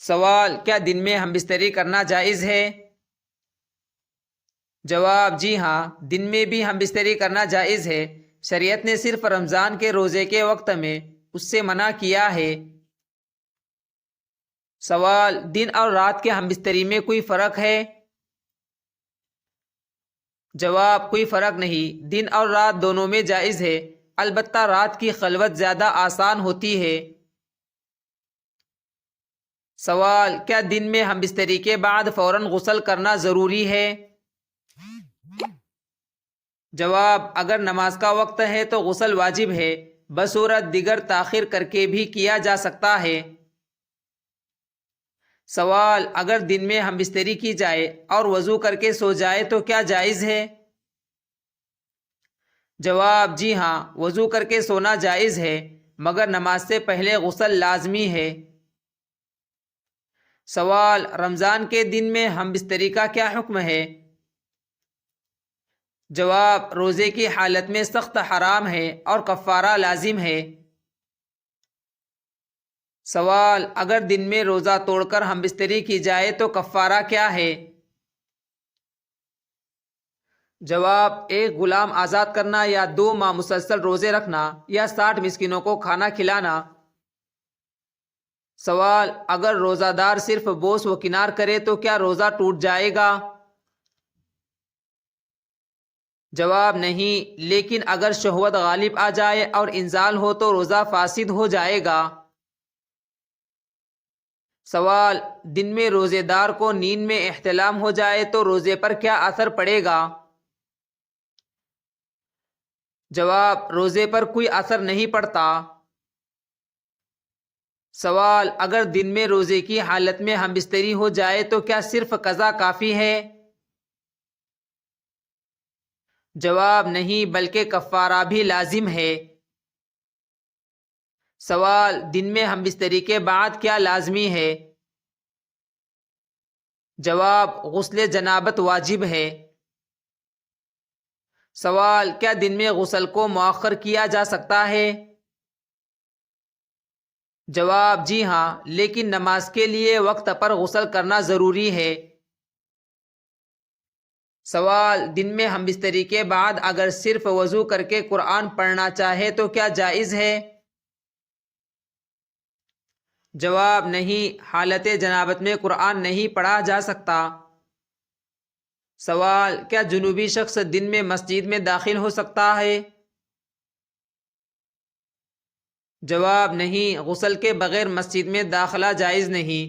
سوال: کیا دن میں ہم بستری کرنا جائز ہے؟ جواب: جی ہاں، دن میں بھی ہم بستری کرنا جائز ہے۔ شریعت نے صرف رمضان کے روزے کے وقت میں اس سے منع کیا ہے۔ سوال: دن اور رات کے ہم بستری میں کوئی فرق ہے؟ جواب: کوئی فرق نہیں، دن اور رات دونوں میں جائز ہے، البتہ رات کی خلوت زیادہ آسان ہوتی ہے۔ سوال: کیا دن میں ہم بستری کے بعد فوراً غسل کرنا ضروری ہے؟ جواب: اگر نماز کا وقت ہے تو غسل واجب ہے، بصورت دیگر تاخیر کر کے بھی کیا جا سکتا ہے۔ سوال: اگر دن میں ہم بستری کی جائے اور وضو کر کے سو جائے تو کیا جائز ہے؟ جواب: جی ہاں، وضو کر کے سونا جائز ہے، مگر نماز سے پہلے غسل لازمی ہے۔ سوال: رمضان کے دن میں ہم بستری کا کیا حکم ہے؟ جواب: روزے کی حالت میں سخت حرام ہے اور کفارہ لازم ہے۔ سوال: اگر دن میں روزہ توڑ کر ہم بستری کی جائے تو کفارہ کیا ہے؟ جواب: ایک غلام آزاد کرنا یا 2 ماہ مسلسل روزے رکھنا یا 60 مسکینوں کو کھانا کھلانا۔ سوال: اگر روزہ دار صرف بوس و کنار کرے تو کیا روزہ ٹوٹ جائے گا؟ جواب: نہیں، لیکن اگر شہوت غالب آ جائے اور انزال ہو تو روزہ فاسد ہو جائے گا۔ سوال: دن میں روزے دار کو نیند میں احتلام ہو جائے تو روزے پر کیا اثر پڑے گا؟ جواب: روزے پر کوئی اثر نہیں پڑتا۔ سوال: اگر دن میں روزے کی حالت میں ہم بستری ہو جائے تو کیا صرف قضا کافی ہے؟ جواب: نہیں، بلکہ کفارہ بھی لازم ہے۔ سوال: دن میں ہم بستری کے بعد کیا لازمی ہے؟ جواب: غسل جنابت واجب ہے۔ سوال: کیا دن میں غسل کو مؤخر کیا جا سکتا ہے؟ جواب: جی ہاں، لیکن نماز کے لیے وقت پر غسل کرنا ضروری ہے۔ سوال: دن میں ہم بستری کے بعد اگر صرف وضو کر کے قرآن پڑھنا چاہے تو کیا جائز ہے؟ جواب: نہیں، حالت جنابت میں قرآن نہیں پڑھا جا سکتا۔ سوال: کیا جنوبی شخص دن میں مسجد میں داخل ہو سکتا ہے؟ جواب: نہیں، غسل کے بغیر مسجد میں داخلہ جائز نہیں۔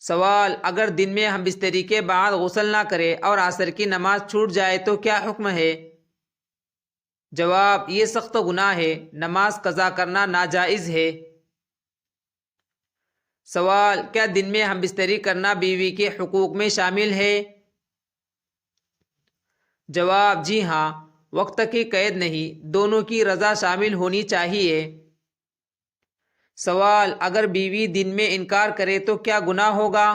سوال: اگر دن میں ہم بستری کے بعد غسل نہ کرے اور عصر کی نماز چھوٹ جائے تو کیا حکم ہے؟ جواب: یہ سخت گناہ ہے، نماز قضا کرنا ناجائز ہے۔ سوال: کیا دن میں ہم بستری کرنا بیوی کے حقوق میں شامل ہے؟ جواب: جی ہاں، وقت کی قید نہیں، دونوں کی رضا شامل ہونی چاہیے۔ سوال: اگر بیوی دن میں انکار کرے تو کیا گناہ ہوگا؟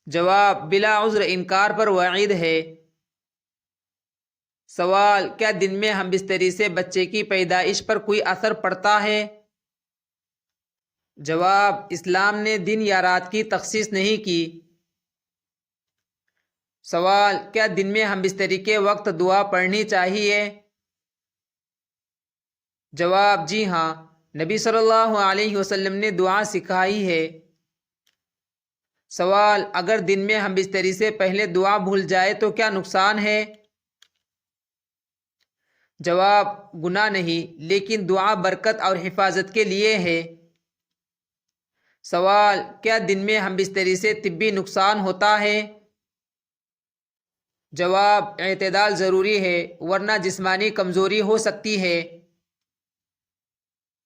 جواب: بلا عذر انکار پر وعید ہے۔ سوال: کیا دن میں ہم بستری سے بچے کی پیدائش پر کوئی اثر پڑتا ہے؟ جواب: اسلام نے دن یا رات کی تخصیص نہیں کی۔ سوال: کیا دن میں ہم بستری کے وقت دعا پڑھنی چاہیے؟ جواب: جی ہاں، نبی صلی اللہ علیہ وسلم نے دعا سکھائی ہے۔ سوال: اگر دن میں ہم بستری سے پہلے دعا بھول جائے تو کیا نقصان ہے؟ جواب: گناہ نہیں، لیکن دعا برکت اور حفاظت کے لیے ہے۔ سوال: کیا دن میں ہم بستری سے طبی نقصان ہوتا ہے؟ جواب: اعتدال ضروری ہے، ورنہ جسمانی کمزوری ہو سکتی ہے۔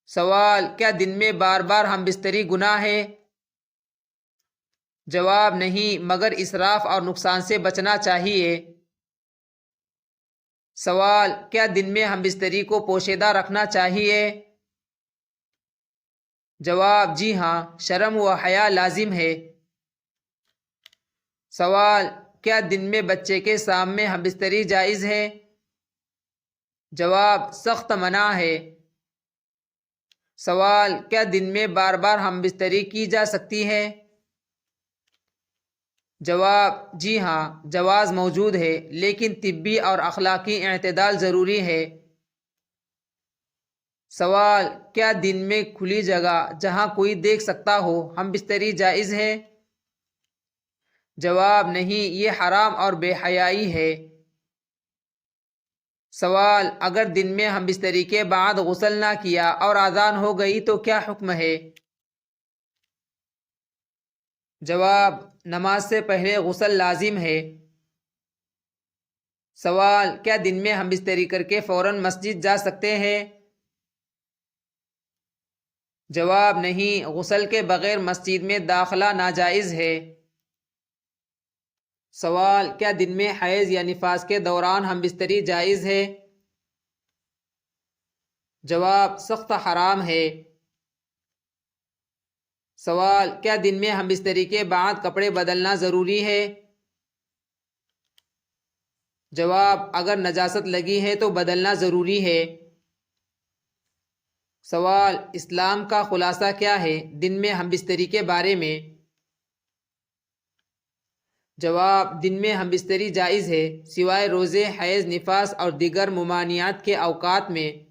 سوال: کیا دن میں بار بار ہم بستری گناہ ہے؟ جواب: نہیں، مگر اسراف اور نقصان سے بچنا چاہیے۔ سوال: کیا دن میں ہم بستری کو پوشیدہ رکھنا چاہیے؟ جواب: جی ہاں، شرم و حیا لازم ہے۔ سوال: کیا دن میں بچے کے سامنے ہم بستری جائز ہے؟ جواب: سخت منع ہے۔ سوال: کیا دن میں بار بار ہم بستری کی جا سکتی ہے؟ جواب: جی ہاں، جواز موجود ہے، لیکن طبی اور اخلاقی اعتدال ضروری ہے۔ سوال: کیا دن میں کھلی جگہ جہاں کوئی دیکھ سکتا ہو ہم بستری جائز ہے؟ جواب: نہیں، یہ حرام اور بے حیائی ہے۔ سوال: اگر دن میں ہم بستری کے بعد غسل نہ کیا اور اذان ہو گئی تو کیا حکم ہے؟ جواب: نماز سے پہلے غسل لازم ہے۔ سوال: کیا دن میں ہم بستری کر کے فوراً مسجد جا سکتے ہیں؟ جواب: نہیں، غسل کے بغیر مسجد میں داخلہ ناجائز ہے۔ سوال: کیا دن میں حیض یا نفاس کے دوران ہم بستری جائز ہے؟ جواب: سخت حرام ہے۔ سوال: کیا دن میں ہم بستری کے بعد کپڑے بدلنا ضروری ہے؟ جواب: اگر نجاست لگی ہے تو بدلنا ضروری ہے۔ سوال: اسلام کا خلاصہ کیا ہے دن میں ہم بستری کے بارے میں؟ جواب: دن میں ہم بستری جائز ہے، سوائے روزے، حیض، نفاس اور دیگر ممانعات کے اوقات میں۔